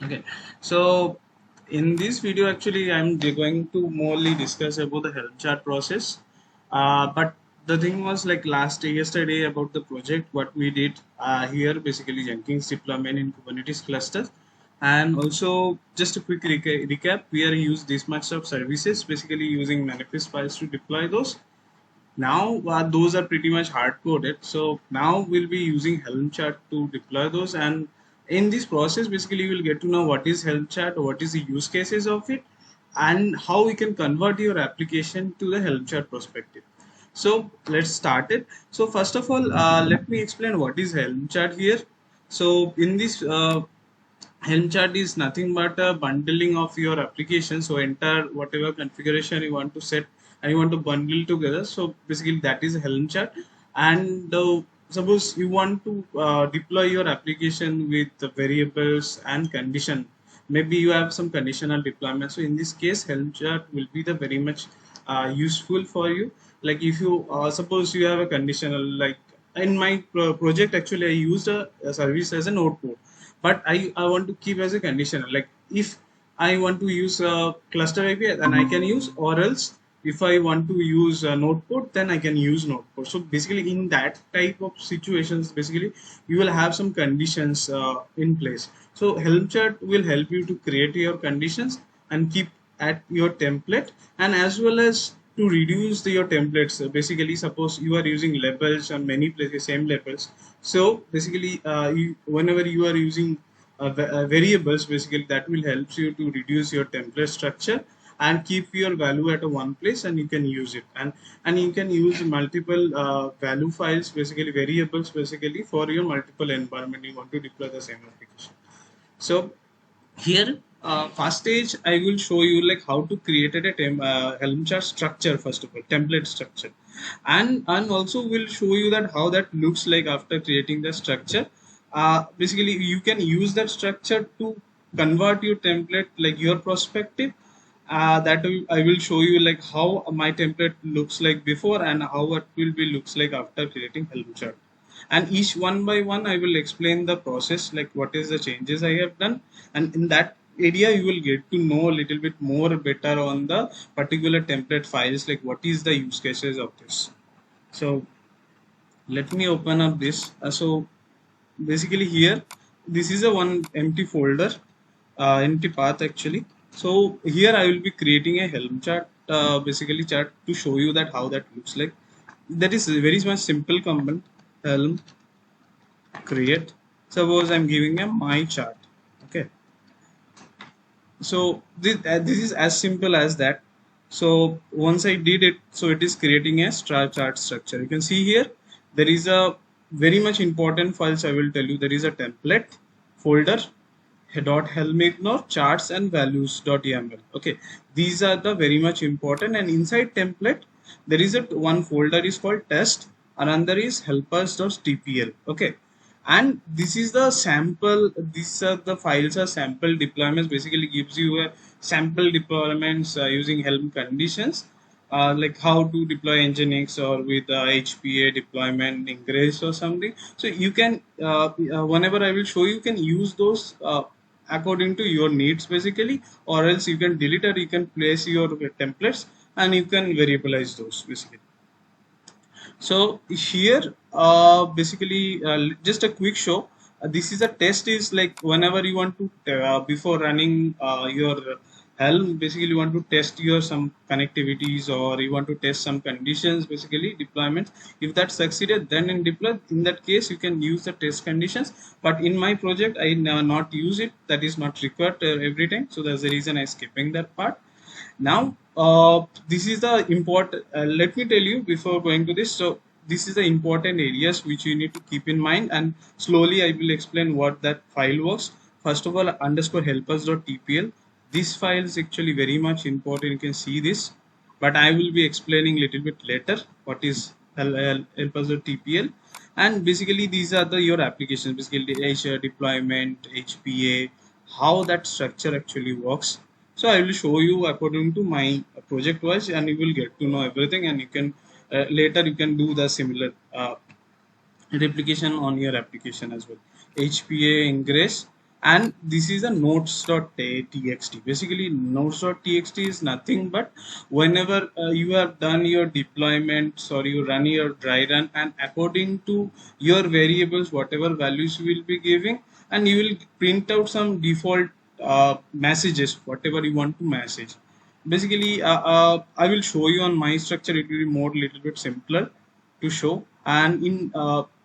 Okay, so in this video, actually, I'm going to morely discuss about the Helm chart process. But the thing was like yesterday about the project, what we did here, basically Jenkins deployment in Kubernetes clusters. And also, just a quick recap, we are used this much of services, basically using manifest files to deploy those. Now those are pretty much hard coded. So now we'll be using Helm chart to deploy those, and in this process basically you will get to know what is Helm chart, what is the use cases of it, and how we can convert your application to the Helm chart perspective. So let's start it. So first of all, let me explain what is Helm chart here. So in this Helm chart is nothing but a bundling of your application. So enter whatever configuration you want to set and you want to bundle together. So basically that is a Helm chart. And suppose you want to deploy your application with the variables and condition. Maybe you have some conditional deployment. So in this case, Helm chart will be the very much useful for you. Like if you suppose you have a conditional, like in my project actually I used a service as a notebook, but I want to keep as a conditional, like if I want to use a cluster API then I can use, or else if I want to use a notebook then I can use notebook. So basically in that type of situations basically you will have some conditions in place. So Helm chart will help you to create your conditions and keep at your template, and as well as to reduce your templates. Basically suppose you are using labels on many places, same labels. So basically whenever you are using variables, basically that will help you to reduce your template structure and keep your value at a one place, and you can use it, and you can use multiple value files, basically variables, basically for your multiple environment you want to deploy the same application. So here first stage I will show you like how to create a Helm chart structure, first of all template structure, and also will show you that how that looks like after creating the structure. Basically you can use that structure to convert your template like your perspective. I will show you like how my template looks like before and how it will be looks like after creating Helm chart, and each one by one I will explain the process, like what is the changes I have done, and in that area you will get to know a little bit more better on the particular template files, like what is the use cases of this. So let me open up this. So basically here this is a one empty folder, empty path actually. So here I will be creating a Helm chart, basically chart to show you that how that looks like. That is a very much simple command, Helm create. Suppose I'm giving a my chart. Okay, so this is as simple as that. So once I did it, so it is creating a chart structure. You can see here there is a very much important files. I will tell you there is a template folder dot helm ignore charts and values.yaml. Okay, these are the very much important, and inside template there is a one folder is called test, another is helpers.tpl. Okay, and this is the sample, these are the files are sample deployments, basically gives you a sample deployments using Helm conditions, like how to deploy Nginx or with HPA deployment ingress or something. So you can whenever I will show you can use those according to your needs basically, or else you can delete or you can place your templates and you can variabilize those basically. So here basically just a quick show. This is a test is like whenever you want to before running your Helm, basically you want to test your some connectivities or you want to test some conditions, basically deployments. If that succeeded, then in deploy, in that case you can use the test conditions. But in my project I not use it, that is not required every time, so that's the reason I skipping that part. Now this is the important, let me tell you before going to this. So this is the important areas which you need to keep in mind, and slowly I will explain what that file was. First of all, underscore helpers.tpl, this file is actually very much important, you can see this, but I will be explaining little bit later what is helpers.tpl. And basically these are the your applications, basically Azure deployment, HPA, how that structure actually works. So I will show you according to my project wise, and you will get to know everything, and you can later you can do the similar replication on your application as well. HPA ingress. and this is a notes.txt. Basically notes.txt is nothing but whenever you have done your deployments or you run your dry run, and according to your variables whatever values you will be giving, and you will print out some default messages whatever you want to message. Basically I will show you on my structure, it will be more little bit simpler to show. And in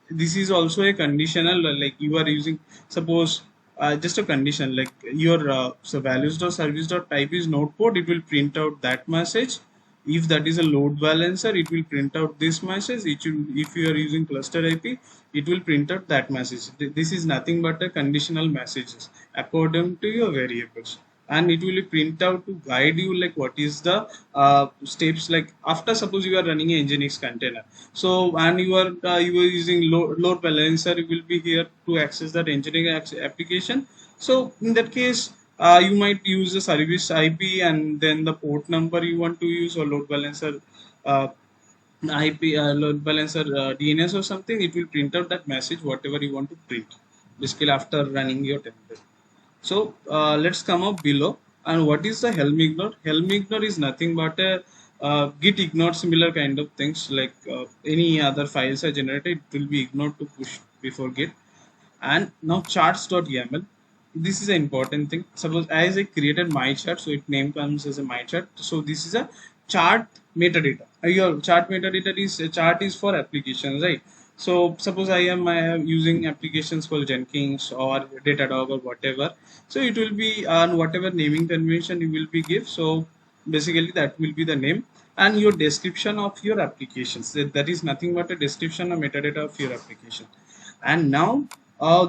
this is also a conditional, like you are using, suppose just a condition like your so values.service.type is node port, it will print out that message. If that is a load balancer, it will print out this message. If you are using cluster IP, it will print out that message. This is nothing but a conditional messages according to your variables, and it will print out to guide you like what is the steps, like after suppose you are running a nginx container, so and you are using load balancer, you will be here to access that nginx application. So in that case you might use the service IP and then the port number you want to use, or load balancer uh, IP load balancer DNS or something. It will print out that message whatever you want to print basically after running your template. So let's come up below. And what is the Helm ignore? Helm ignore is nothing but a git ignore similar kind of things, like any other files are generated, it will be ignored to push before git. And now charts.yaml, this is an important thing. Suppose as I created my chart, so it name comes as a my chart. So this is a chart metadata. Your chart metadata is a chart is for applications, right? So suppose I am using applications called Jenkins or Datadog or whatever, so it will be on whatever naming convention you will be give. So basically that will be the name, and your description of your applications, that is nothing but a description or metadata of your application. And now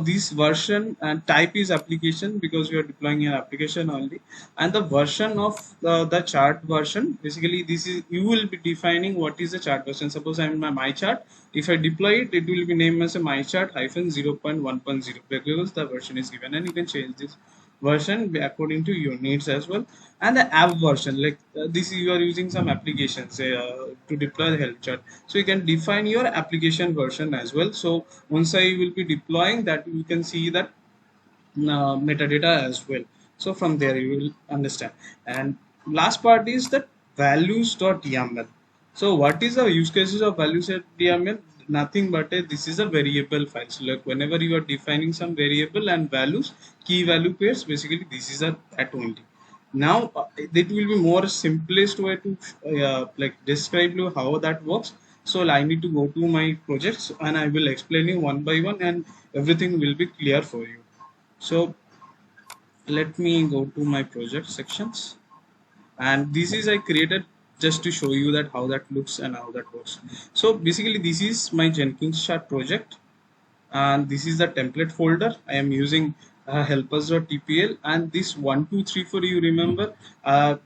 this version and type is application because we are deploying an application only, and the version of the chart version, basically this is, you will be defining what is the chart version. Suppose I'm in my chart, if I deploy it, it will be named as a my chart hyphen 0.1.0 because the version is given, and you can change this version according to your needs as well. And the app version, like this you are using some applications to deploy the Helm chart, so you can define your application version as well. So once I will be deploying that, you can see that metadata as well. So from there you will understand. And last part is that values.yaml. So what is the use cases of values.yaml? Nothing but this is a variable file. So like whenever you are defining some variable and values, key value pairs, basically this is that only. Now it will be more simplest way to like describe you how that works. So I need to go to my projects and I will explain you one by one, and everything will be clear for you. So let me go to my project sections, and this is I created just to show you that how that looks and how that works. So basically this is my jenkins-chart project, and this is the template folder. I am using helpers.tpl, and this 1234 you remember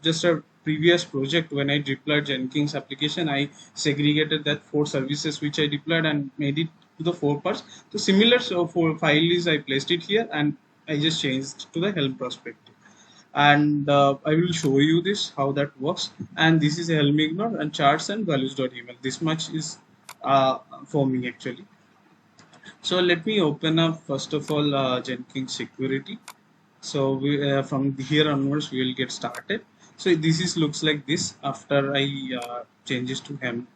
just a previous project when I deployed Jenkins application, I segregated that 4 services which I deployed and made it to the 4 parts. So similar, so for file is I placed it here and I just changed to the Helm perspective, and I will show you this how that works. And this is a Helm ignore and charts and values.email. This much is for me actually. So let me open up first of all Jenkins security. So from here onwards we will get started. So this is looks like this after I changes to Helm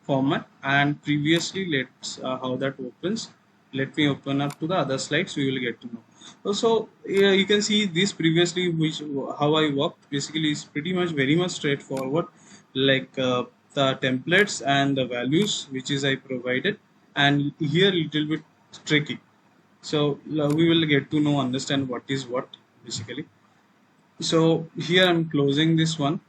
format. And previously, let's how that opens. Let me open up to the other slides. We will get to know. Also, you can see this previously, which how I worked. Basically, is pretty much very much straightforward. Like the templates and the values which is I provided, and here little bit tricky. So we will get to know understand what is what basically. So here I'm closing this one.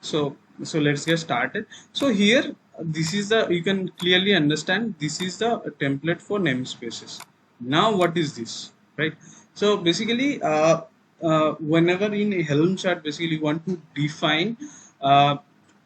So let's get started. So here this is the, you can clearly understand this is the template for namespaces. Now what is this, right? So basically whenever in a Helm chart, basically you want to define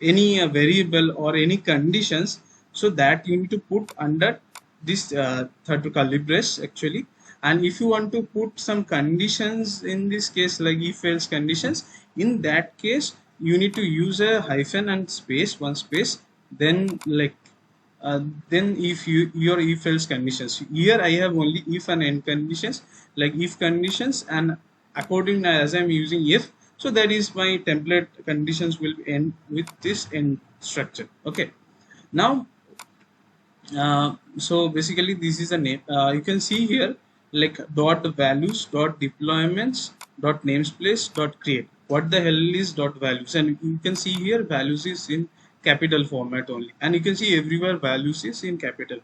any variable or any conditions, so that you need to put under this third curly brace actually. And if you want to put some conditions, in this case like if else conditions, in that case you need to use a hyphen and space, one space, then like then if your if else conditions, here I have only if and end conditions, like if conditions, and according as I'm using if, so that is my template conditions will end with this end structure. Okay, now so basically this is a name, you can see here like dot values dot deployments dot namespace dot create. What the hell is dot values? And you can see here values is in capital format only, and you can see everywhere values is in capital.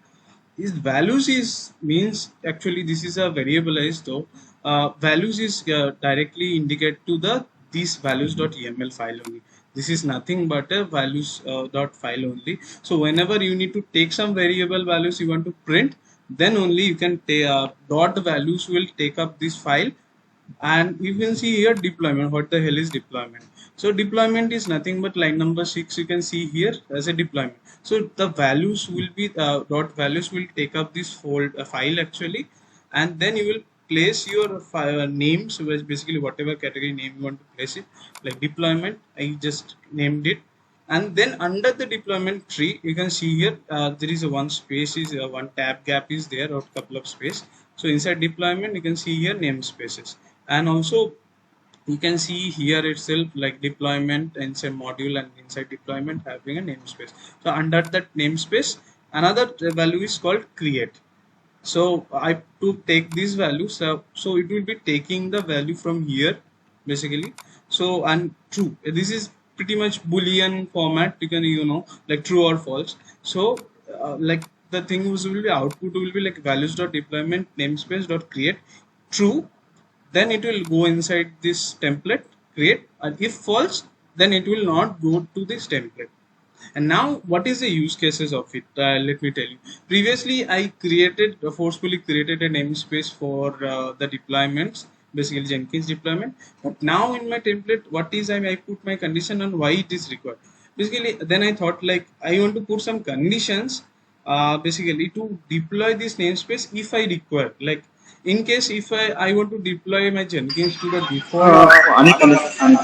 Is values is means actually this is a variableized though, values is directly indicate to the this values.yml file only. This is nothing but a values dot file only. So whenever you need to take some variable values you want to print, then only you can dot values will take up this file. And you can see here deployment. What the hell is deployment? So deployment is nothing but line number 6, you can see here as a deployment. So the values will be dot values will take up this file actually, and then you will place your file names, which basically whatever category name you want to place it, like deployment I just named it. And then under the deployment tree you can see here there is a one space is one tab gap is there, or couple of space. So inside deployment you can see here namespaces, and also you can see here itself like deployment inside module and inside deployment having a namespace. So under that namespace another value is called create. So I to take this value, so it will be taking the value from here basically. So and true, this is pretty much boolean format, you can like true or false. So like the thing will be output will be like values dot deployment namespace dot create true, then it will go inside this template create, and if false then it will not go to this template. And now what is the use cases of it? Let me tell you. Previously I forcefully created a namespace for the deployments, basically Jenkins deployment. But now in my template, what is I put my condition on why it is required. Basically then I thought like I want to put some conditions basically to deploy this namespace if I require. Like in case if I want to deploy my Jenkins to the default. Anik,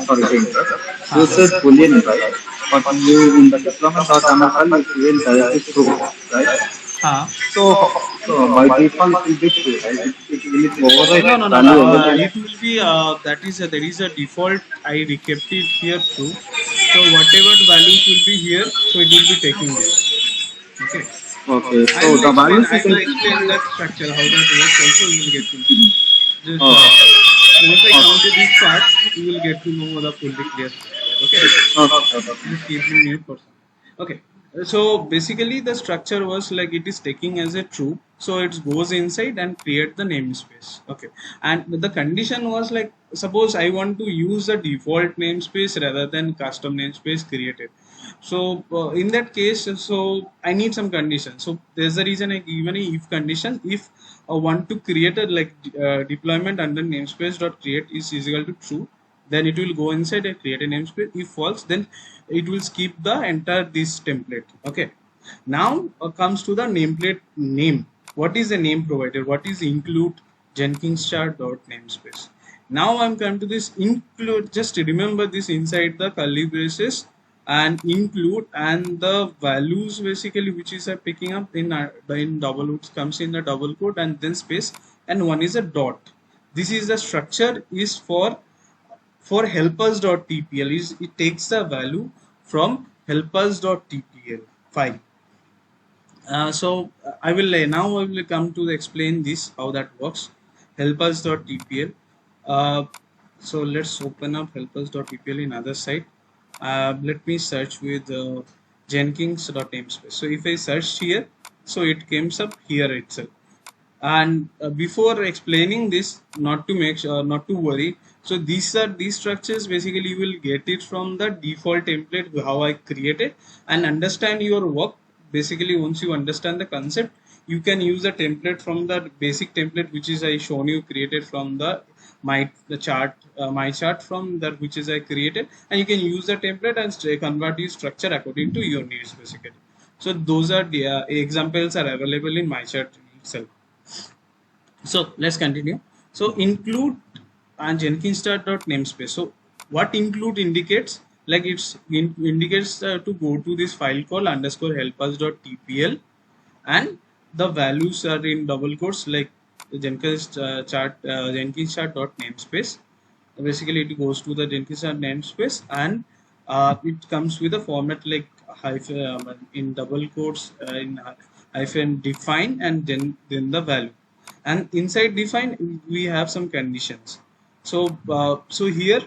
sorry to interrupt. You Huh. said Boolean, right? But you in the deployment.yaml file you create directly true, right? Huh. So by default it will be true, right? It will it overwrite No, no, no, no. value every time. It will be that is there is a default. I kept it here true. So whatever values will be here, so it will be taking there. Okay. Okay, I so will the explain. values I you will can. explain that structure how that works. Also, you will get to know. Just Okay, once I come to okay, this part, you will get to know the fully clear structure. Okay. okay. Just keep in mute for some. Okay, so basically the structure was like it is taking as a true, so it goes inside and create the namespace. Okay, and the condition was like suppose I want to use the default namespace rather than custom namespace created. So in that case, so I need some condition. So there's the reason I given a if condition. If I want to create a like deployment under namespace dot create is equal to true, then it will go inside and create a namespace. If false, then it will skip the entire this template. Okay, now comes to the nameplate name. What is the name provided? What is include jenkins-chart dot namespace? Now I'm come to this include. Just remember this inside the curly braces and include, and the values basically which is picking up in double quotes comes in the double quote and then space, and one is a dot. This is the structure is for helpers.tpl. Is it takes the value from helpers.tpl file. So I will now I will come to explain this how that works. Helpers.tpl. Uh, so let's open up helpers.tpl in other site. Let me search with jenkins.namespace. So if I search here, so it comes up here itself. And before explaining this, not to make sure, not to worry, so these structures basically you will get it from the default template how I created, and understand your work. Basically once you understand the concept, you can use the template from the basic template which is I shown you created from the chart, my chart from that which is I created, and you can use the template and convert your structure according to your needs basically. So those are the examples are available in my chart itself. So let's continue. So include and jenkins-chart namespace. So what include indicates like indicates to go to this file called underscore helpers.tpl, and the values are in double quotes, like jenkins chart dot namespace. Basically it goes to the jenkins chart namespace, and it comes with a format like hyphen in double quotes, in hyphen define, and then the value, and inside define we have some conditions. So here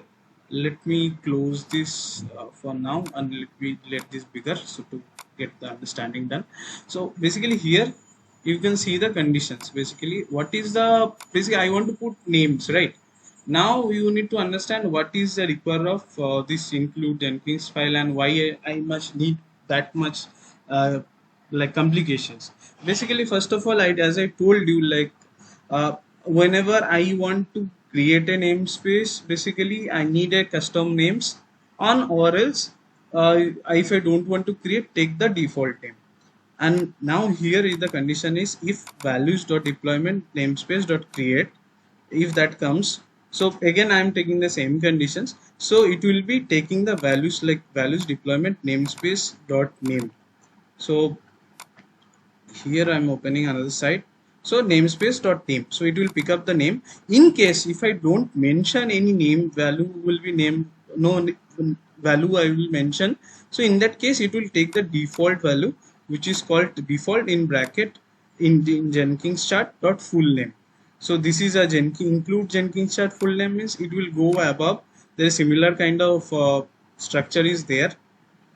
let me close this for now, and let this bigger so to get the understanding done. So basically here you can see the conditions. Basically what is the, basically I want to put names, right? Now you need to understand what is the require of this include Jenkins file, and why I must need that much like complications. Basically first of all, as I told you, like whenever I want to create a namespace, basically I need a custom names on, or else if I don't want to create, take the default name. And now here is the condition is if values dot deployment namespace dot create, if that comes, so again I am taking the same conditions, so it will be taking the values like values deployment namespace dot name. So here I'm opening another site, so namespace dot name, so it will pick up the name. In case if I don't mention any name, value will be name, no value I will mention, so in that case it will take the default value, which is called default in bracket in jenkins chart dot full name. So this is a include jenkins chart full name, means it will go above. There is similar kind of structure is there,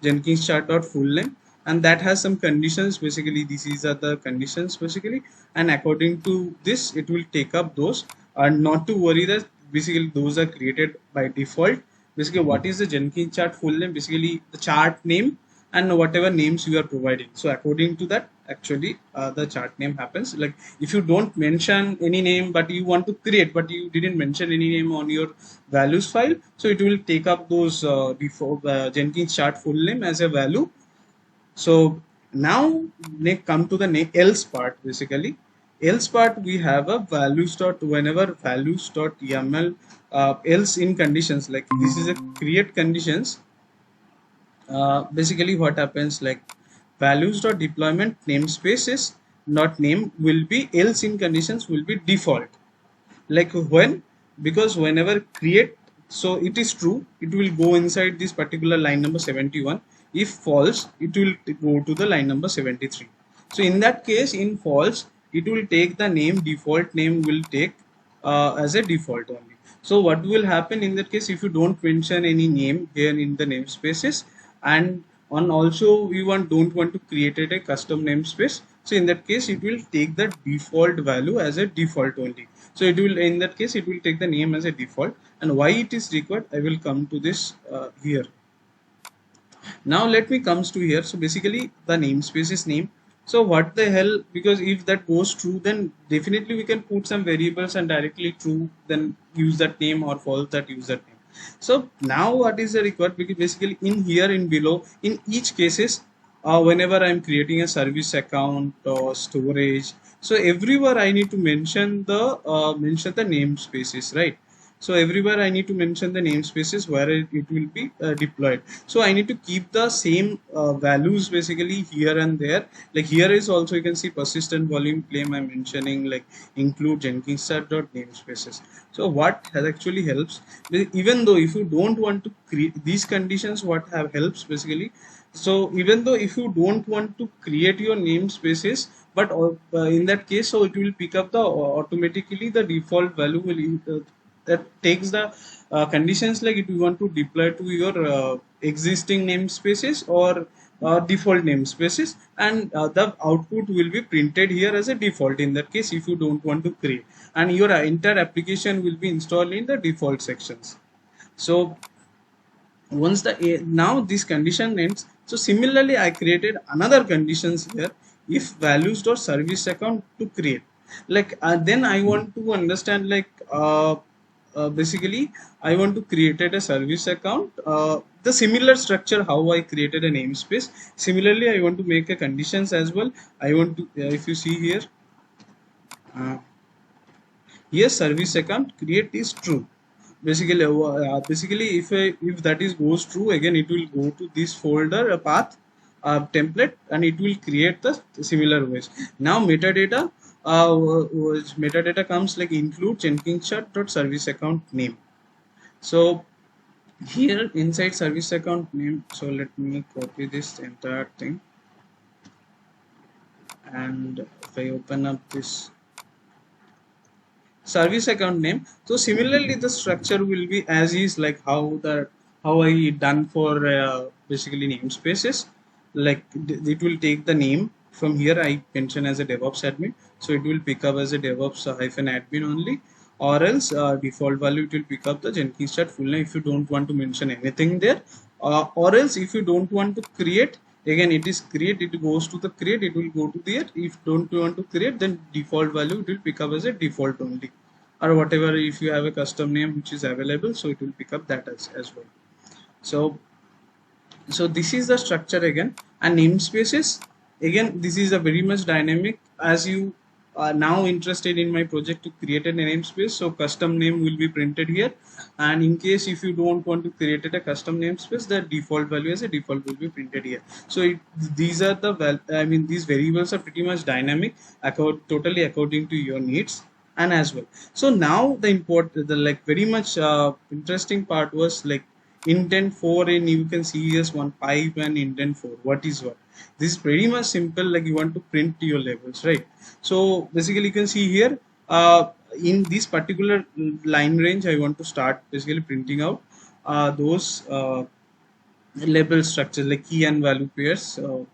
jenkins chart dot full name, and that has some conditions. Basically these are the conditions basically, and according to this it will take up those. And not to worry that basically those are created by default. Basically what is the jenkins chart full name? Basically the chart name and whatever names you are providing, so according to that actually the chart name happens. Like if you don't mention any name but you want to create, but you didn't mention any name on your values file, so it will take up those default jenkins chart full name as a value. So now come to the else part. Basically else part, we have a values dot, whenever values dot yaml else in conditions, like this is a create conditions. Basically what happens, like values dot deployment namespaces not name will be else in conditions will be default. Like when, because whenever create, so it is true, it will go inside this particular line number 71. If false, it will go to the line number 73. So in that case, in false, it will take the name, default name will take as a default only. So what will happen in that case, if you don't mention any name here in the namespaces, and on also we don't want to create a custom namespace, so in that case it will take the default value as a default only. So it will, in that case it will take the name as a default. And why it is required, I will come to this here. Now let me comes to here. So basically the namespace is name. So what the hell, because if that goes true, then definitely we can put some variables and directly true, then use that name, or false that use that name. So now what is the required, because basically in here in below, in each cases whenever I'm creating a service account or storage, so everywhere I need to mention the namespaces, right? So everywhere I need to mention the namespaces where it will be deployed. So I need to keep the same values basically here and there. Like here is also you can see persistent volume claim I'm mentioning, like include jenkins-chart namespaces. So what has actually helps, even though if you don't want to create these conditions, what have helps basically. So even though if you don't want to create your namespaces, but in that case, so it will pick up the automatically the default value will that takes the conditions, like if you want to deploy to your existing namespaces or default namespaces, and the output will be printed here as a default in that case if you don't want to create, and your entire application will be installed in the default sections. So once the now this condition ends, so similarly I created another conditions here, if values dot service account to create, like then I want to understand, like basically I want to create a service account, the similar structure how I created a namespace. Similarly I want to make a conditions as well. I want to if you see here, here service account create is true. basically if that is goes true, again it will go to this folder, a path, template, and it will create the similar ways. Now metadata, metadata comes like include jenkins chart dot service account name. So here inside service account name, so let me copy this entire thing, and if I open up this service account name, so similarly the structure will be as is, like how I done for basically namespaces. Like it will take the name from here, I mention as a DevOps admin, so it will pick up as a DevOps hyphen admin only, or else default value it will pick up the jenkins chart full name if you don't want to mention anything there, or else if you don't want to create, again it is create, it goes to the create, it will go to there. If don't want to create, then default value it will pick up as a default only, or whatever. If you have a custom name which is available, so it will pick up that as well. So this is the structure again. And namespaces, again this is a very much dynamic. As you are now interested in my project to create a namespace, so custom name will be printed here, and in case if you don't want to create a custom namespace, the default value as a default will be printed here. So these are the these variables are pretty much dynamic, totally according to your needs and as well. So now the like very much interesting part was like intent for, and you can see as one pipe and intent for. What is what? This is pretty much simple. Like you want to print your labels, right? So basically you can see here in this particular line range, I want to start basically printing out those label structures like key and value pairs. So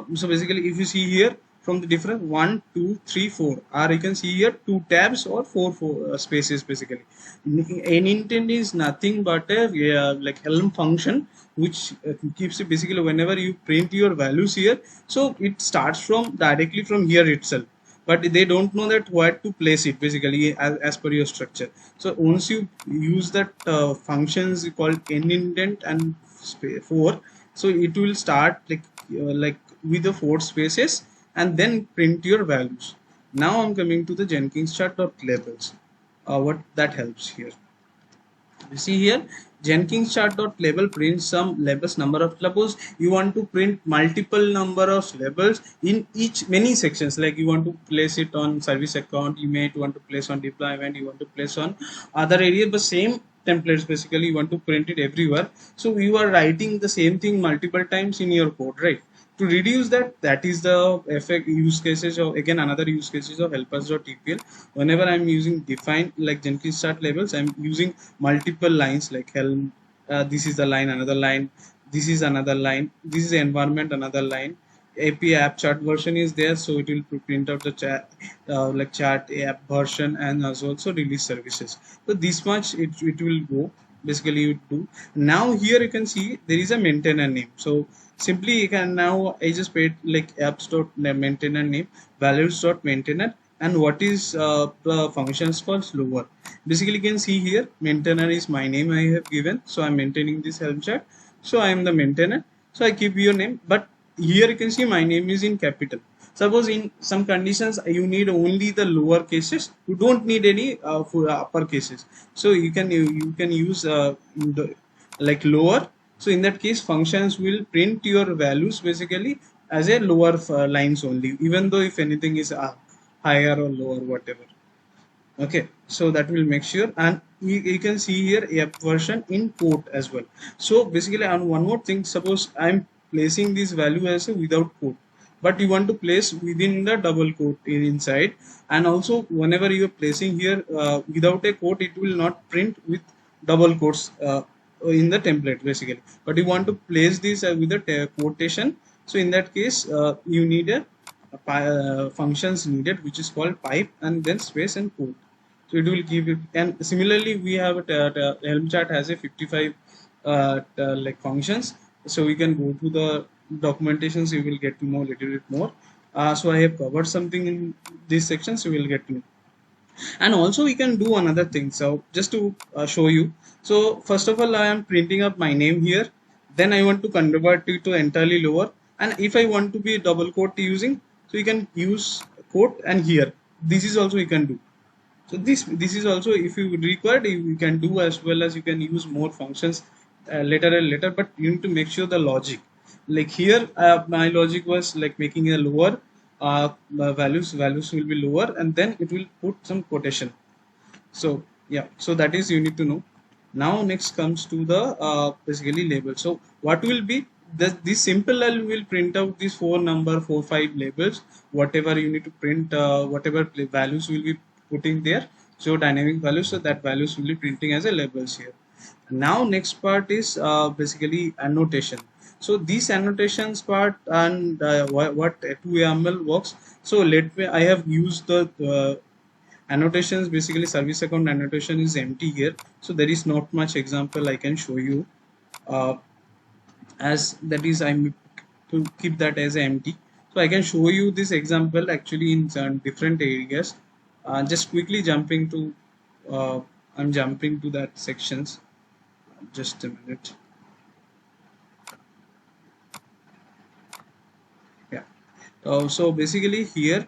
basically if you see here from the different 1 2 3 4, or you can see here 2 tabs or 4 spaces. Basically an intent is nothing but a like Helm function which keeps it basically whenever you print your values here, so it starts from directly from here itself, but they don't know that where to place it basically as per your structure. So once you use that functions called n indent and 4, so it will start like with the 4 spaces and then print your values. Now I'm coming to the jenkins chart dot labels. What that helps here, you see here jenkins chart dot label prints some labels number of, suppose you want to print multiple number of labels in each many sections, like you want to place it on service account, you may want to place on deployment, you want to place on other area, but same templates basically you want to print it everywhere. So you are writing the same thing multiple times in your code, right? To reduce that, that is the effect use cases of, again another use cases of helpers.tpl. Whenever I'm using define like jenkins chart labels, I'm using multiple lines like helm, this is the line, another line, this is another line, this is the environment, another line, API app chart version is there, so it will print out the chat like chart app version, and also release services. So this much it will go basically you do. Now here you can see there is a maintainer name, so simply you can now I just paid like apps dot maintainer name, values dot maintainer, and what is the functions called lower. Basically you can see here maintainer is my name I have given, so I'm maintaining this helm chart, so I am the maintainer, so I keep your name, but here you can see my name is in capital. Suppose in some conditions you need only the lower cases, you don't need any for upper cases, so you can use like lower. So in that case functions will print your values basically as a lower lines only, even though if anything is higher or lower whatever. Okay, so that will make sure, and you can see here app version in quote as well. So basically, and one more thing, suppose I'm placing this value as a without quote, but you want to place within the double quote inside, and also whenever you are placing here without a quote, it will not print with double quotes in the template basically, but you want to place this with a quotation. So in that case you need a functions needed which is called pipe and then space and quote, so it will give it. And similarly we have a helm chart has a 55 like functions, so we can go to the documentation, so you will get to know a little bit more. So I have covered something in this section, so we will get to know. And also we can do another thing, so just to show you. So first of all I am printing up my name here, then I want to convert it to entirely lower, and if I want to be double quote using, so you can use quote, and here this is also you can do. So this is also, if you required, you can do, as well as you can use more functions later and later, but you need to make sure the logic, like here my logic was like making a lower values will be lower, and then it will put some quotation. So yeah, so that is you need to know. Now next comes to the basically label. So what will be this simple L will print out these four five labels, whatever you need to print, whatever values will be putting there, so dynamic values, so that values will be printing as a labels here. Now next part is basically annotation. So these annotations part, and what 2YAML works. So let me, I have used the annotations. Basically service account annotation is empty here, so there is not much example I can show you, uh, as that is I'm to keep that as empty. So I can show you this example actually in some different areas. Just quickly jumping to I'm jumping to that sections, just a minute. Yeah. So basically here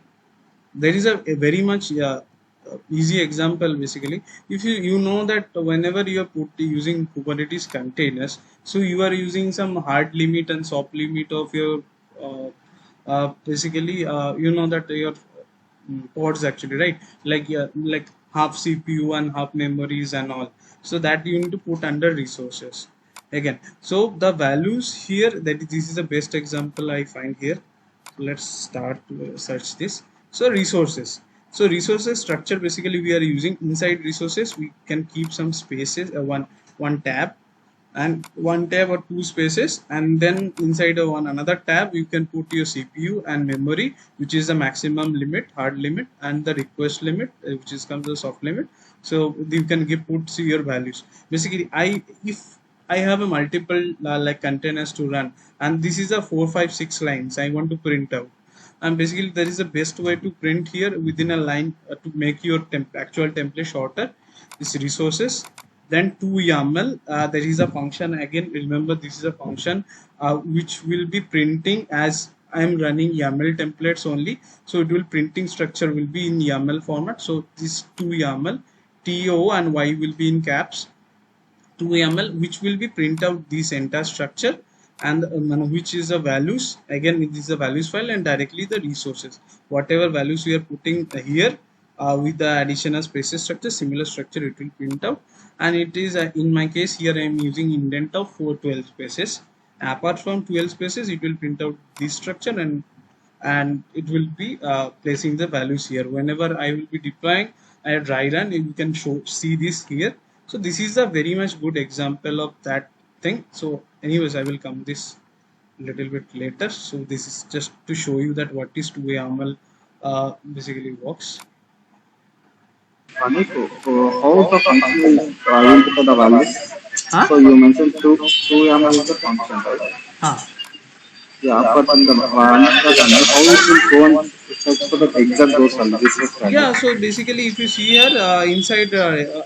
there is a very much easy example. Basically, if you know that whenever you are using Kubernetes containers, so you are using some hard limit and soft limit of your uh, basically you know that your pods actually, right? Like like half CPU and half memories and all, so that you need to put under resources again. So the values here, that this is the best example I find here. Let's start to search this. So resources, so resources structure, basically we are using inside resources we can keep some spaces, one tab, and one tab or two spaces, and then inside of one another tab you can put your CPU and memory, which is the maximum limit, hard limit, and the request limit, which is comes the soft limit. So you can give put your values. Basically if I have a multiple like containers to run, and this is a 456 lines I want to print out, and basically there is a best way to print here within a line to make your actual template shorter. This resources, then to YAML, there is a function again. Remember, this is a function which will be printing as I am running YAML templates only. So it will printing structure will be in YAML format. So this to YAML, TO and Y will be in caps. To YAML, which will be print out this entire structure, and which is the values. Again, this is the values file, and directly the resources. Whatever values we are putting here with the additional spaces structure, similar structure it will print out. And it is in my case here I am using indent of 412 spaces. Apart from 12 spaces, it will print out this structure, and it will be placing the values here. Whenever I will be deploying a dry run, you can see this here. So this is a very much good example of that thing. So anyways, I will come this little bit later. So this is just to show you that what is two-way YAML basically works. Manish, so how the function is used for the values? Huh? So you mentioned two YAML is the function, right? Huh. Yeah, but in the once the running, how it will go and search for the exact those values, resource Yeah, values. so basically if you see here inside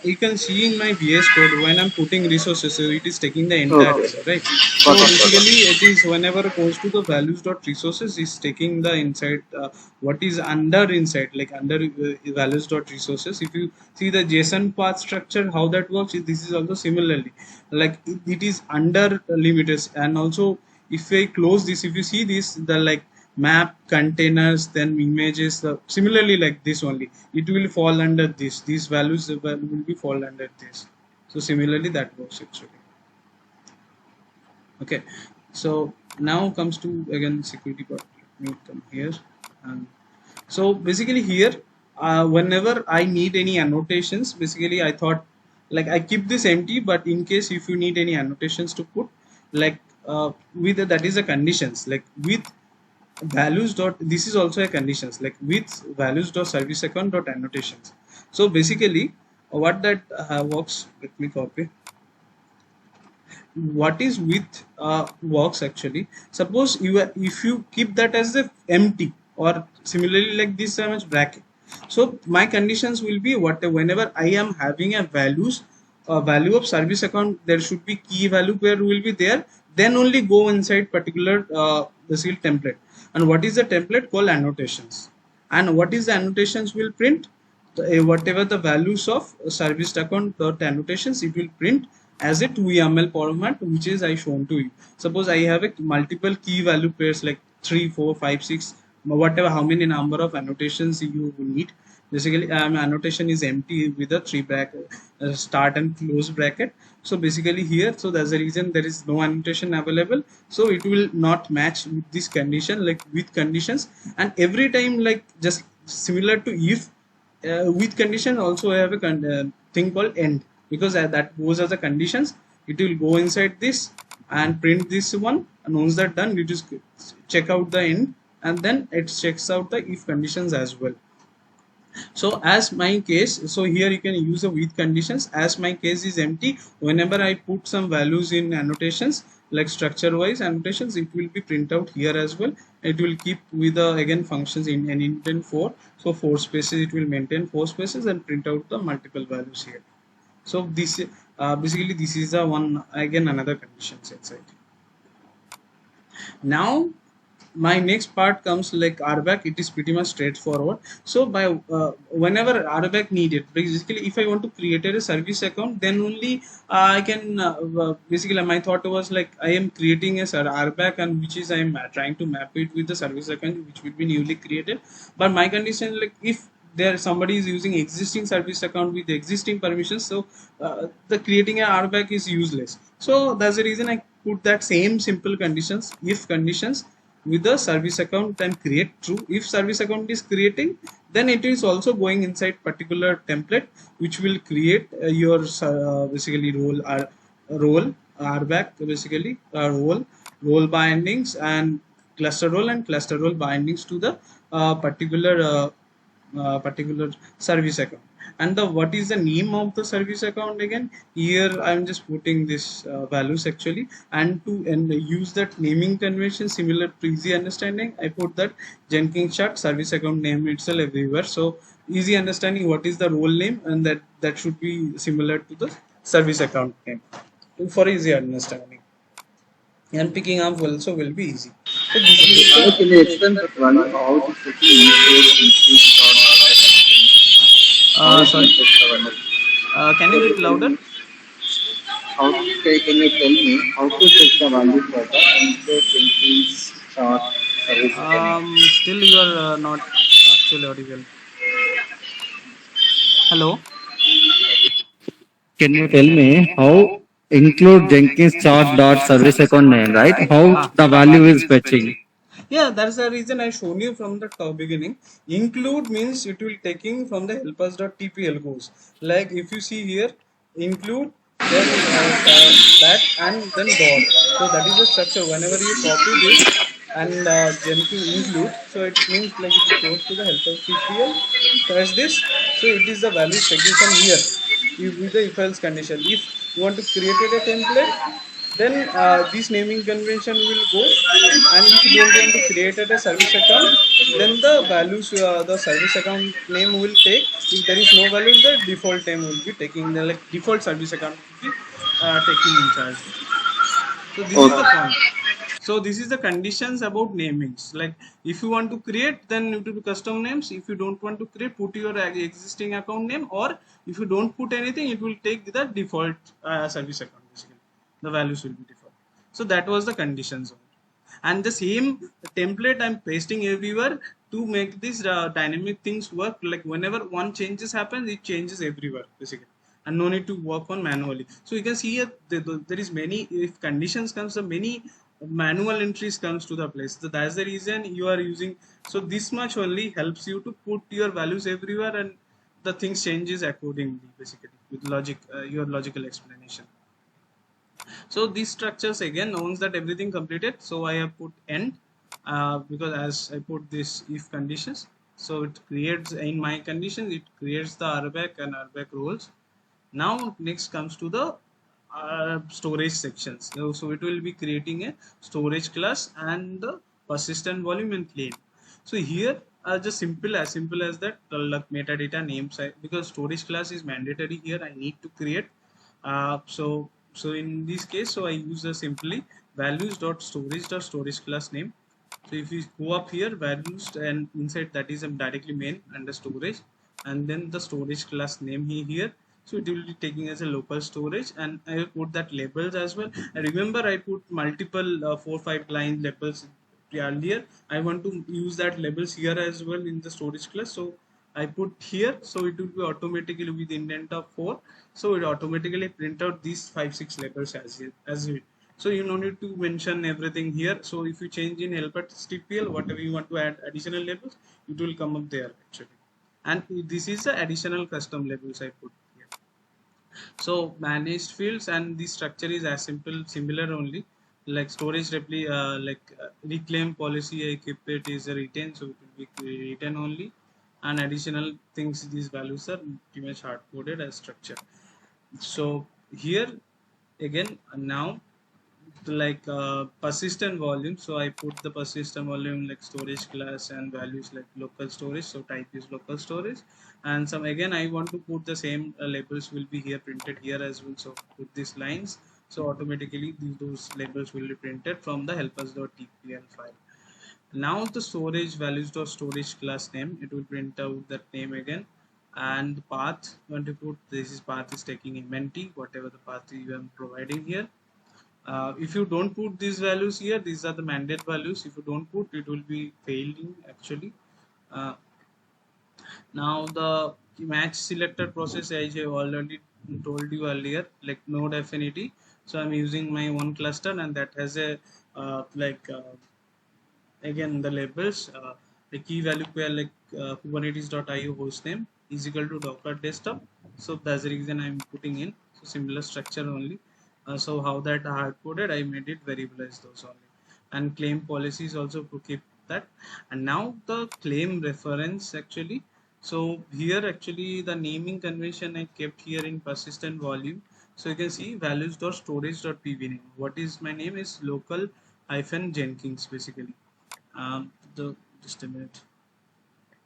you can see in my VS code when I'm putting resources, so it is taking the entire Okay, value, right? So got it, got basically it. it is whenever it goes to the values dot resources is taking the inside what is under inside, like under values dot resources. If you see the JSON path structure, how that works, this is also similarly, like it is under limiters. And also if I close this, if you see this, the like map containers, then images, similarly like this only, it will fall under this, these values will be fall under this. So similarly that works actually. Okay, so now comes to again security part. Let me come here. And so basically here whenever I need any annotations, basically I thought like I keep this empty, but in case if you need any annotations to put, like with that is a conditions, like with values dot, this is also a conditions, like with values dot service account dot annotations. So basically what that works, let me copy what is with works actually. Suppose you if you keep that as the empty, or similarly like this much bracket, so my conditions will be what whenever I am having a values value of service account, there should be key value where will be there, then only go inside particular the seal template. And what is the template called annotations, and what is the annotations will print. whatever the values of service account dot annotations, it will print as a 2YAML format, which is I shown to you. Suppose I have a multiple key value pairs like 3, 4, 5, 6, whatever, how many number of annotations you need. Basically, annotation is empty with a three bracket, start and close bracket. So basically here, so that's the reason there is no annotation available. So it will not match with this condition, like with conditions. And every time, like just similar to if, with condition also I have a thing called end, because that goes as a conditions. It will go inside this and print this one, and once that done, you just check out the end, and then it checks out the if conditions as well. So as my case, so here you can use the with conditions. As my case is empty, whenever I put some values in annotations, like structure wise annotations, it will be print out here as well. It will keep with the again functions in an intent 4, so 4 spaces, it will maintain 4 spaces and print out the multiple values here. So this basically this is the one, again another conditions inside. Now my next part comes like RBAC. It is pretty much straightforward. So by whenever RBAC needed, basically if I want to create a service account, then only I can basically my thought was like I am creating a RBAC, and which is I am trying to map it with the service account which will be newly created. But my condition, like if there somebody is using existing service account with existing permissions, so the creating a RBAC is useless. So that's the reason I put that same simple conditions, if conditions, with the service account and create true. If service account is creating, then it is also going inside particular template which will create your basically role RBAC, basically role bindings and cluster role bindings to the particular service account. And the what is the name of the service account? Again here I'm just putting this values actually, and to and use that naming convention similar to easy understanding, I put that Jenkins chart service account name itself everywhere. So easy understanding what is the role name, and that should be similar to the service account name for easy understanding, and picking up also will be easy. So this Okay. is Can you explain that one how this actually includes include or how it sorry, affects the one? can you bit louder? How can you tell me how to set the value for the include Jenkins chart service account? Still you are not actually audible. Hello. Can you tell me how include Jenkins chart dot service account name, right? How the value is fetching? Yeah, that's the reason I shown you from the top beginning. Include means it will taking from the helpers.tpl goes. Like if you see here, include, then that and then dot. So that is the structure. Whenever you copy this and Jenkins include, so it means like it goes to the helpers.tpl. So as this, so it is the values taking from here. If with the if else condition. If you want to create a template, then this naming convention will go. And if you don't want to create a service account, then the values the service account name will take. If there is no values, the default name will be taking, the like default service account will be taking in charge. So this is the Okay. point. So this is the conditions about namings. Like if you want to create, then you do custom names. If you don't want to create, put your existing account name, or if you don't put anything, it will take the default service account. Basically the values will be default. So that was the conditions of it. And the same template I'm pasting everywhere to make these dynamic things work. Like whenever one changes happens, it changes everywhere basically, and no need to work on manually. So you can see here there is many, if conditions comes, so many manual entries comes to the place. So that's the reason you are using. So this much only helps you to put your values everywhere, and the things changes accordingly basically with logic, your logical explanation. So these structures, again, once that everything completed, so I have put end, because as I put this if conditions, so it creates in my condition, it creates the RBAC and RBAC roles. Now next comes to the storage sections. So it will be creating a storage class and the persistent volume and claim. So here just simple as that, like metadata names, because storage class is mandatory here, I need to create. So in this case, so I use the simply values dot storage class name. So if you go up here, values, and inside that is directly main under storage. and then the storage class name here. So it will be taking as a local storage, and I will put that labels as well. And remember, I put multiple 4-5 line labels earlier. I want to use that labels here as well in the storage class, so I put here, so it will be automatically with indent of 4, so it automatically print out these 5-6 labels as it. So you no need to mention everything here. So if you change in help.stpl, whatever you want to add additional labels, it will come up there actually. And this is the additional custom labels I put here. So managed fields, and the structure is as similar only, like storage reclaim policy I keep it is a retain, so it will be retain only, and additional things, these values are pretty much hard coded as structure. So here again, now persistent volume, so I put the persistent volume like storage class and values like local storage, so type is local storage. And some again I want to put the same labels will be here printed here as well, so put these lines, so automatically those labels will be printed from the helpers.tpl file. Now the storage values.storage class name, it will print out that name again. And the path you want to put, this is path is taking mnt, whatever the path you are providing here. If you don't put these values here, these are the mandate values. If you don't put, it will be failing actually. Uh, Now the match selector process, as I have already told you earlier, like node affinity. So I'm using my one cluster, and that has a again the labels, the key value pair like kubernetes.io hostname is equal to docker desktop. So that's the reason I'm putting in, so similar structure only. So how that hard coded, I made it variabilize those only. And claim policies also to keep that. And now the claim reference actually, so here actually the naming convention I kept here in persistent volume. So you can see values.storage.pv name, what is my name is local hyphen jenkins basically. The Just a minute.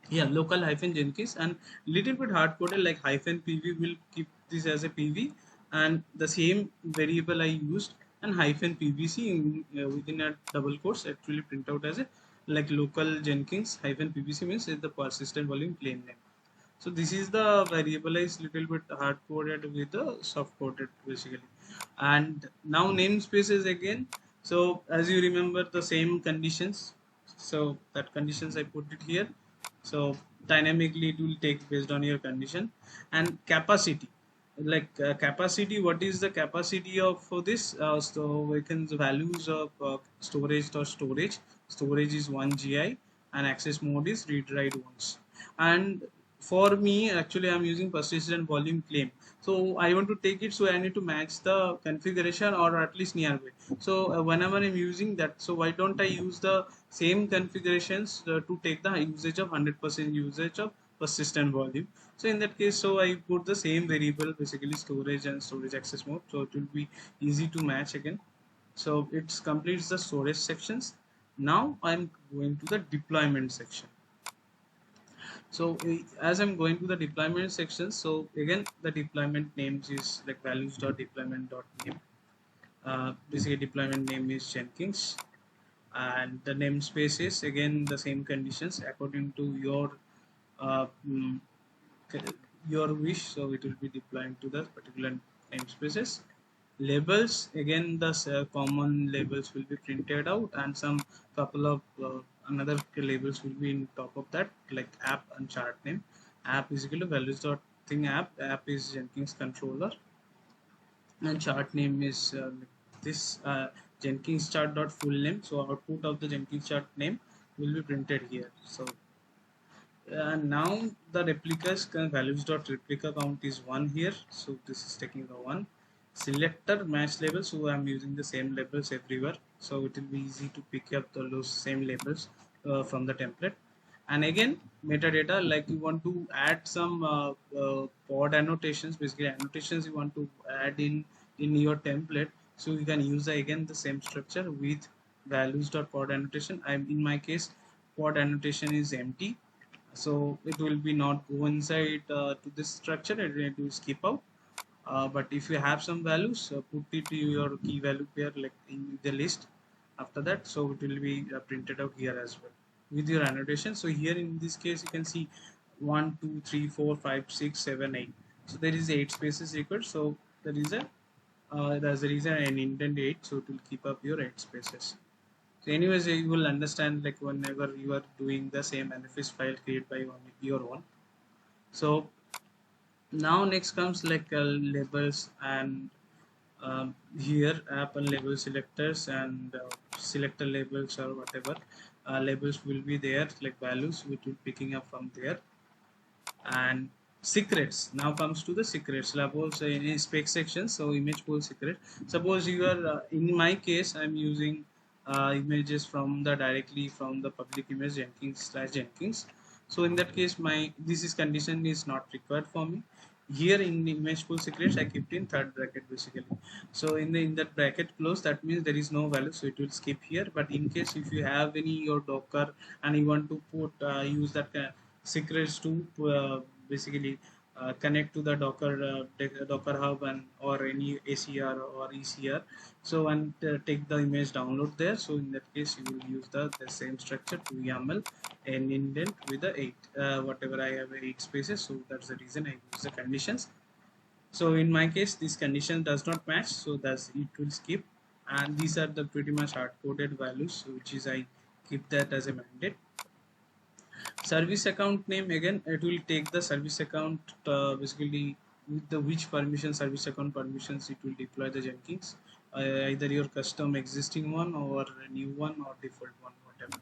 Yeah, local hyphen jenkins, and little bit hard coded like hyphen pv will keep this as a pv, and the same variable I used, and hyphen pvc within a double quotes actually print out as a like local jenkins hyphen pvc means is the persistent volume claim name. So this is the variable is little bit hard coded with the soft coded basically. And now namespaces again. So as you remember the same conditions, so that conditions I put it here. So dynamically it will take based on your condition. And capacity, capacity, what is the capacity of for this, so we can the values of storage is 1 gi, and access mode is read write once. And for me actually I'm using persistent volume claim, so I want to take it, so I need to match the configuration or at least nearby. So whenever I'm using that, so why don't I use the same configurations to take the usage of 100% usage of persistent volume. So in that case, so I put the same variable basically storage and storage access mode, so it will be easy to match again. So it completes the storage sections. Now I'm going to the deployment section. So as I'm going to the deployment section, so again the deployment names is like values.deployment.name. Basically deployment name is Jenkins, and the namespace is again the same conditions according to uh, mm, your wish, so it will be deploying to the particular namespaces. Labels, again the common labels will be printed out, and some couple of another labels will be in top of that, like app and chart name. App is equal to values dot thing app is Jenkins controller, and chart name is this Jenkins chart dot full name, so output of the Jenkins chart name will be printed here. So and now the replicas values dot replica count is 1 here, so this is taking the 1. Selector match labels, so I'm using the same labels everywhere, so it will be easy to pick up those same labels from the template. And again metadata, like you want to add some pod annotations, basically annotations you want to add in your template, so you can use again the same structure with values dot pod annotation. I'm in my case pod annotation is empty, so it will be not go inside to this structure, it will skip out. But if you have some values, put it to your key value pair like in the list after that, so it will be printed out here as well with your annotation. So here in this case you can see 1 2 3 4 5 6 7 8. So there is 8 spaces required. So there is a there's a reason an indent 8, so it will keep up your 8 spaces. So anyways, you will understand like whenever you are doing the same manifest file create by your own. So now next comes like labels, and here app and label selectors, and selector labels or whatever labels will be there, like values which will picking up from there. And secrets, now comes to the secrets. Suppose in a spec section, so image pool secret, suppose you are in my case I'm using images from the directly from the public image jenkins/jenkins. So in that case my this is condition is not required for me. Here in the image pool secrets I kept in third bracket basically. So in that bracket close, that means there is no value, so it will skip here. But in case if you have any your docker and you want to put use that secrets to basically connect to the docker hub and or any acr or ecr, so and take the image download there. So in that case you will use the same structure to yaml and indent with the 8 whatever I have 8 spaces, so that's the reason I use the conditions. So in my case this condition does not match, so that's it will skip. And these are the pretty much hard coded values, which is I keep that as a mandate. Service account name, again it will take the service account basically with the which permission, service account permissions it will deploy the jenkins, either your custom existing one or a new one or default one, whatever.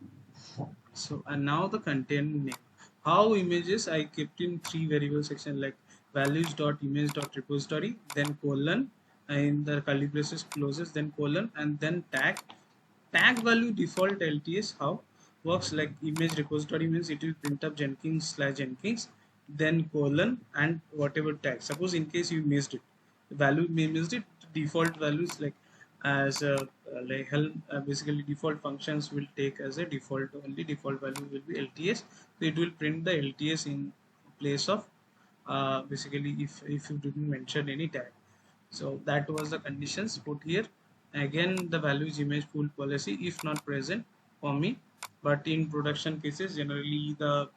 So and now the content name, how images I kept in 3 variable section, like values dot image dot repository, then colon, in the curly braces closes, then colon, and then tag value default LTS. How works, like image repository means it will print up jenkins/jenkins, then colon and whatever tag. Suppose in case you missed it, the value may missed it, default values like as like Helm basically default functions will take as a default, only default value will be LTS. So it will print the LTS in place of basically if you didn't mention any tag. So that was the conditions put here. Again the values image pool policy if not present for me, but in production cases generally the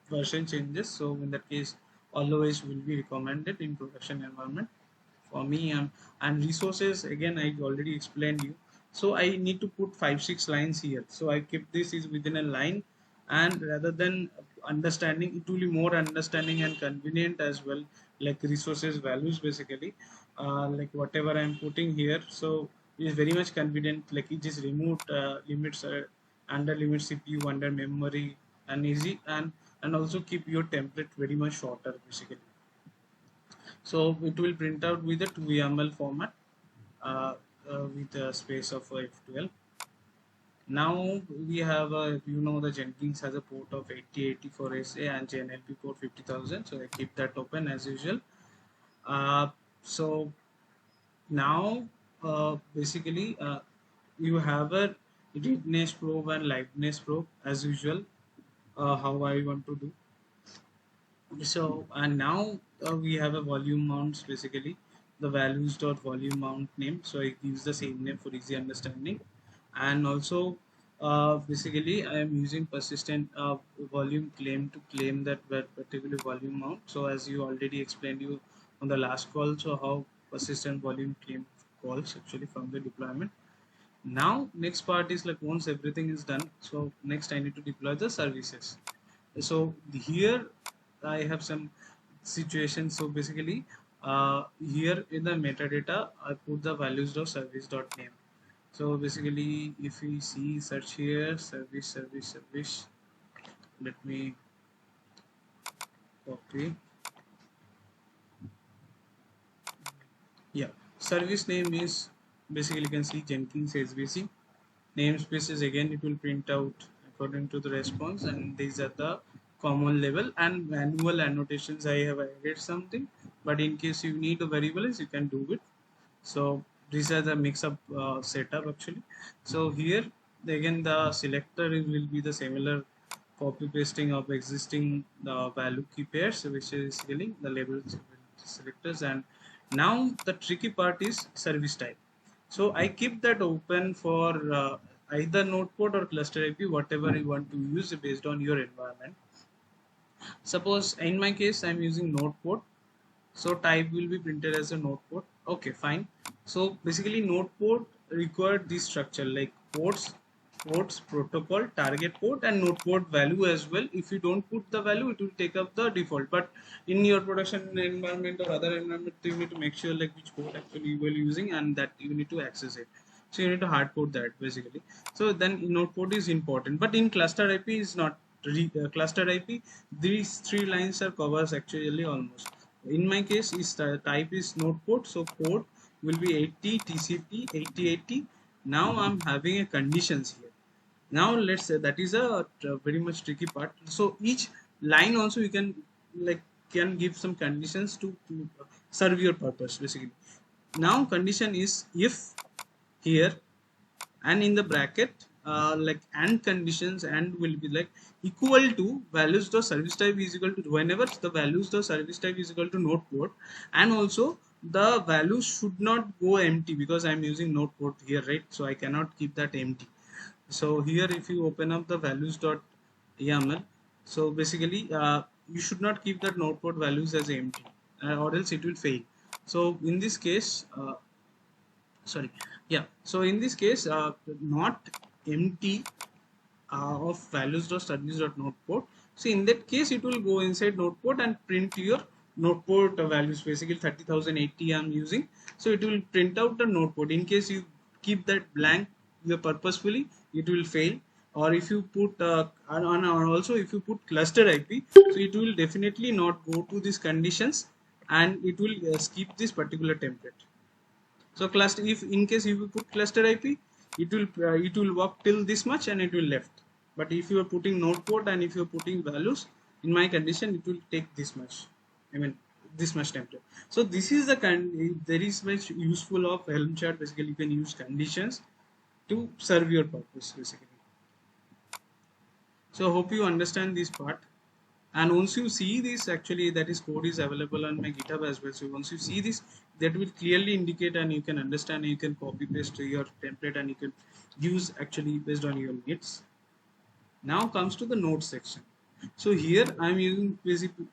version changes, so in that case always will be recommended in production environment for me. And resources, again I already explained you, so I need to put 5 6 lines here, so I keep this is within a line. And rather than understanding, it will be more understanding and convenient as well, like resources values basically, like whatever I'm putting here, so it is very much convenient, like it is removed limits under limit cpu under memory and easy, and also keep your template very much shorter basically. So it will print out with a 2 YAML format with a space of F12. Now we have the Jenkins has a port of 8080 for SA and JNLP port 50,000. So I keep that open as usual. So now basically you have a readiness probe and liveness probe as usual. How I want to do. So and now we have a volume mounts, basically the values dot volume mount name, so I use the same name for easy understanding. And also basically I am using persistent volume claim to claim that particular volume mount. So as you already explained you on the last call, so how persistent volume claim calls actually from the deployment. Now next part is like once everything is done, so next I need to deploy the services. So here I have some situations. So basically here in the metadata I put the values dot service dot name. So basically if we see search here service, let me copy. Yeah, service name is basically you can see Jenkins SVC. Namespaces, again it will print out according to the response, and these are the common level. And manual annotations I have added something, but in case you need a variables you can do it. So these are the mix-up setup actually. So here again the selector will be the similar copy pasting of existing value key pairs, which is basically the label selectors. And now the tricky part is service type. So I keep that open for either node port or cluster IP, whatever you want to use based on your environment. Suppose in my case I'm using node port, so type will be printed as a node port. Okay, fine. So basically node port required this structure like ports protocol target port and node port value as well. If you don't put the value, it will take up the default, but in your production environment or other environment you need to make sure like which port actually you were using and that you need to access it. So you need to hard code that basically. So then node port is important, but in cluster IP is not cluster IP. These three lines are covers actually almost. In my case is type is node port, so port will be 80 TCP 8080. Now I'm having a conditions here. Now let's say that is a very much tricky part. So each line also you can like can give some conditions to serve your purpose basically. Now condition is if here and in the bracket like and conditions and will be like equal to values the service type is equal to whenever the values the service type is equal to node port, and also the values should not go empty because I'm using node port here, right? So I cannot keep that empty. So here if you open up the values dot yaml, so basically you should not keep that node port values as empty or else it will fail. So in this case sorry, yeah, so in this case not empty of values.studies.noteport. So in that case it will go inside noteport and print your noteport values, basically 30,080 I'm using, so it will print out the noteport. In case you keep that blank purposefully, it will fail. Or if you put also if you put cluster IP, so it will definitely not go to these conditions and it will skip this particular template. So cluster, if in case you put cluster IP, it will work till this much and it will left. But if you are putting node port and if you are putting values, in my condition it will take this much. I mean this much template. So this is the kind. There is much useful of Helm chart. Basically, you can use conditions to serve your purpose basically. So hope you understand this part. And once you see this, actually that is code is available on my GitHub as well. So once you see this, that will clearly indicate and you can understand, you can copy paste your template and you can use actually based on your needs. Now comes to the notes section. So here I'm using basically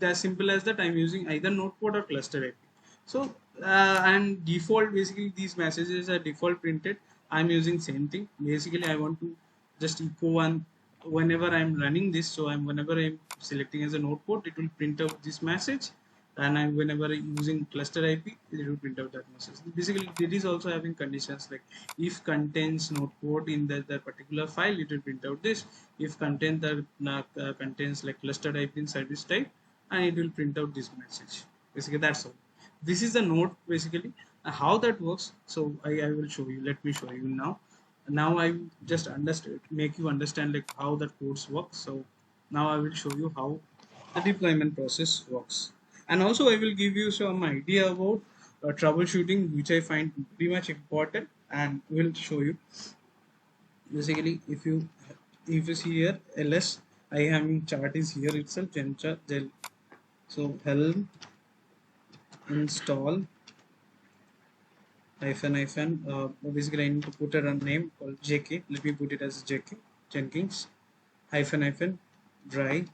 as simple as that, I'm using either notepad or cluster IP. So and default, basically these messages are default printed. I'm using same thing. Basically I want to just echo one whenever I'm running this. So whenever I'm selecting as a notepad, it will print out this message, and whenever using cluster IP, it will print out that message. Basically, it is also having conditions like if contains notepad in that particular file, it will print out this. If content that contains like cluster IP in service type, and it will print out this message. Basically, that's all. This is the note basically. How that works. So I will show you. Let me show you now. Now I just understand, make you understand like how that codes work. So now I will show you how the deployment process works, and also I will give you some idea about troubleshooting, which I find pretty much important, and will show you. Basically, if you see here ls, I am chart is here itself, genchart gel. So helm install hyphen basically I need to put a name called jk. Let me put it as jk jenkins hyphen dry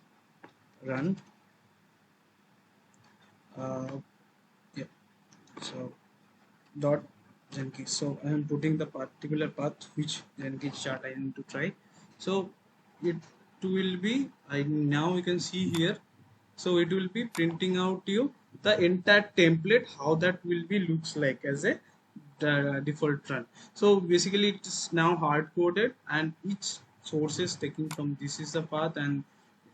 run. uh, yeah, so dot jenkins. So I am putting the particular path which jenkins chart I need to try. So it will be, I now you can see here, so it will be printing out you the entire template, how that will be looks like as a default run. So basically it is now hard coded and each source is taking from this is the path. And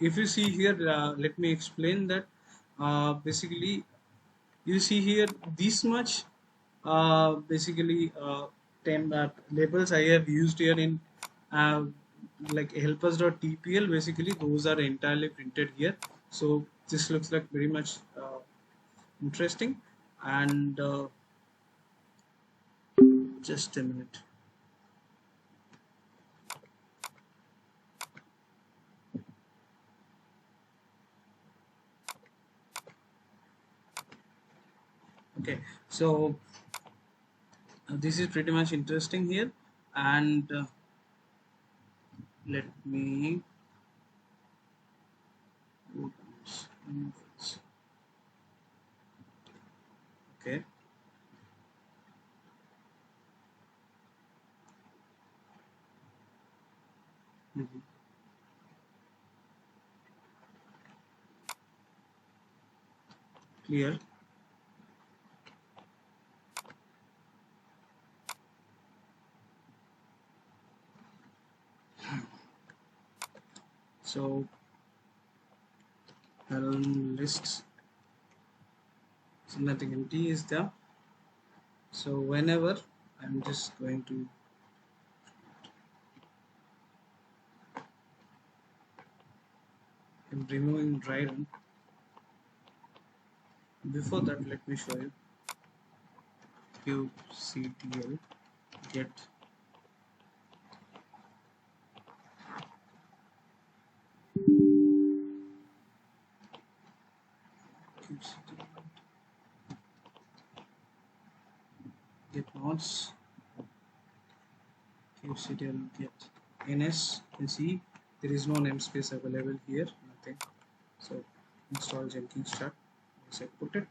if you see here, let me explain that. Basically you see here this much basically labels I have used here in uh, like helpers.tpl. basically those are entirely printed here. So this looks like very much interesting. And just a minute. Okay, so this is pretty much interesting here. And let me Okay. Mhm. Clear. So Helm lists, so nothing empty is there. So whenever I'm just going to, I'm removing dry run. Before that, let me show you kubectl get kubectl get nodes, kubectl get ns. You can see there is no namespace available here, nothing. So install jenkins-chart. Once I put it,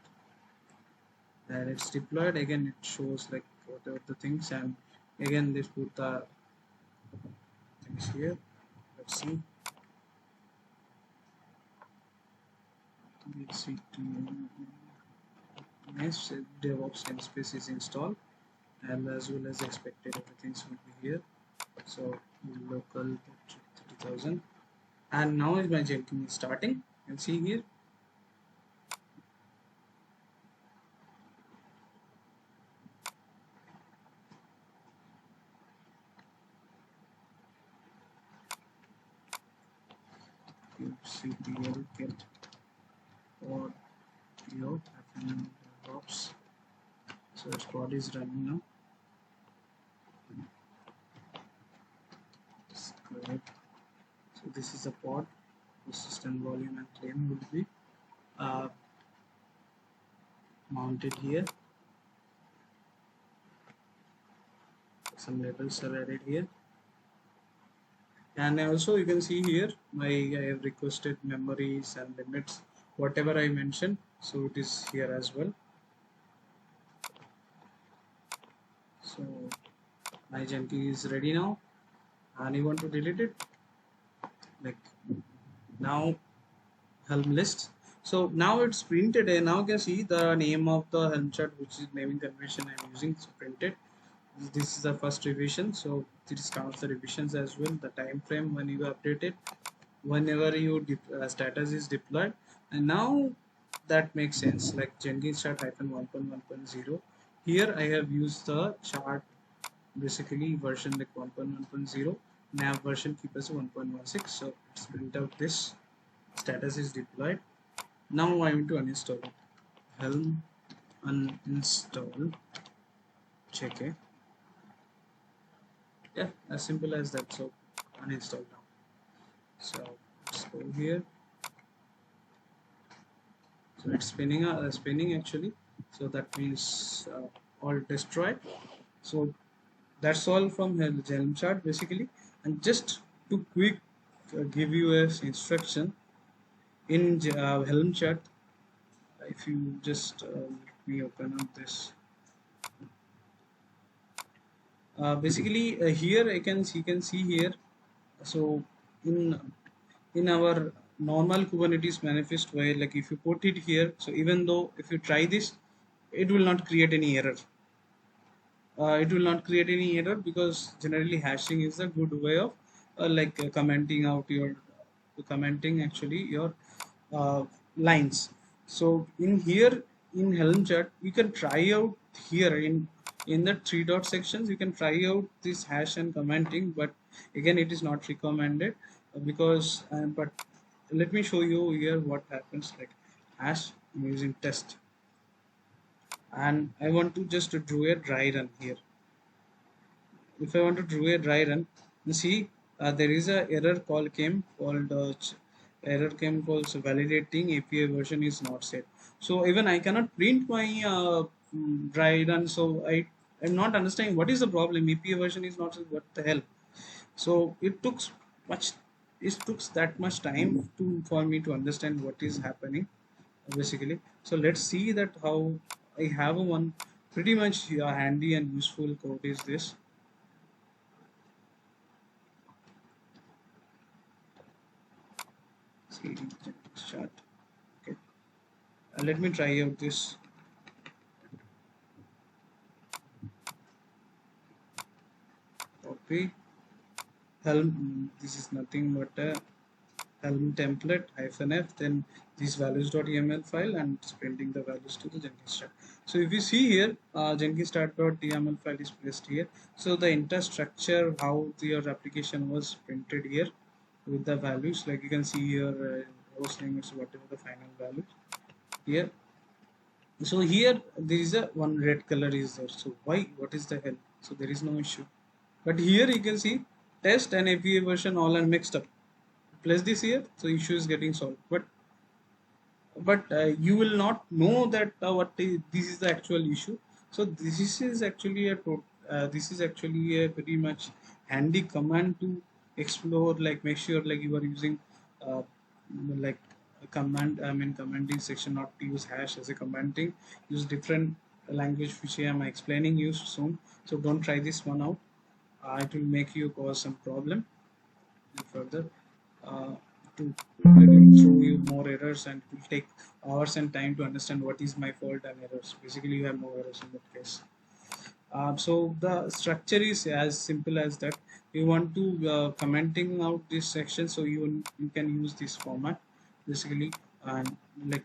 and it's deployed again, it shows like whatever the things, and again this put the things here. Let's see. Nice DevOps namespace is installed, and as well as expected everything will be here. So local 30,000, and now is my Jenkins starting. You can see here. kubectl get or DevOps. So its pod is running now. Good. So this is a pod. System volume and claim will be uh, mounted here. Some labels are added here, and also you can see here I have requested memories and limits, whatever I mentioned, so it is here as well. So my Jenkins is ready now, and you want to delete it, like now Helm list. So now it's printed, and now you can see the name of the Helm chart, which is naming convention I'm using, is printed. This is the first revision, so this counts the revisions as well, the time frame when you update it, whenever you status is deployed. And now that makes sense, like Jenkins chart hyphen 1.1.0. Here I have used the chart, basically version like 1.1.0, nav version keep as 1.16. So it's print out this status is deployed. Now I want to uninstall it. Helm uninstall check it. Yeah, as simple as that. So uninstall now. So let's go here. So it's spinning actually. So that means all destroyed. So that's all from Helm chart basically. And just to quick give you a instruction in Helm chart, if you just let me open up this. Basically here I can you can see here. So in our normal Kubernetes manifest way, like if you put it here, so even though if you try this, it will not create any error. It will not create any error because generally hashing is a good way of commenting out your commenting actually your uh, lines. So in here in Helm chart, you can try out here in the three dot sections. You can try out this hash and commenting, but again it is not recommended because. But let me show you here what happens. Like hash, I'm using test, and I want to just draw a dry run here. If I want to draw a dry run, you see there is a error error came called validating API version is not set. So even I cannot print my dry run. So I'm not understanding what is the problem. API version is not set. What the hell? So it took much. it took that much time to for me to understand what is happening basically. So let's see that how I have a one pretty much handy and useful code is this. See, chart. Okay, let me try out this. Copy Helm. This is nothing but a Helm template -f, then these values.yml file, and it's printing the values to the Jenkins chart. So if you see here, Jenkins chart.yml file is placed here. So the entire structure, how your application was printed here with the values, like you can see here, host name is whatever the final value here. So here there is a one red color is there. So why? What is the hell? So there is no issue. But here you can see test and API version all are mixed up. Place this here, so issue is getting solved. But you will not know that this is the actual issue. So this is actually this is actually a very much handy command to explore, like make sure like you are using uh, like a command, I mean commanding section, not to use hash as a commanding, use different language which I am explaining you soon. So don't try this one out. It will make you cause some problem further, uh, to it will show you more errors, and it will take hours and time to understand what is my fault and errors. Basically you have no errors in that case. So the structure is as simple as that. You want to commenting out this section, so you can use this format basically, and like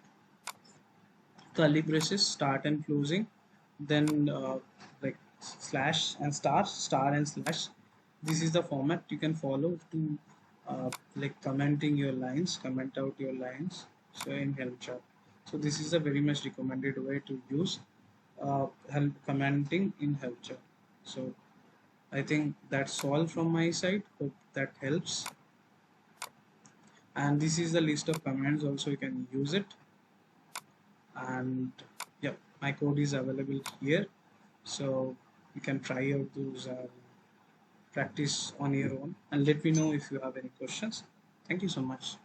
curly braces start and closing, then like slash and star and slash. This is the format you can follow to like commenting your lines, comment out your lines, so in help chart. So this is a very much recommended way to use help commenting in help chart. So I think that's all from my side, hope that helps. And this is the list of commands also, you can use it. And yeah, my code is available here, so you can try out those practice on your own, and let me know if you have any questions. Thank you so much.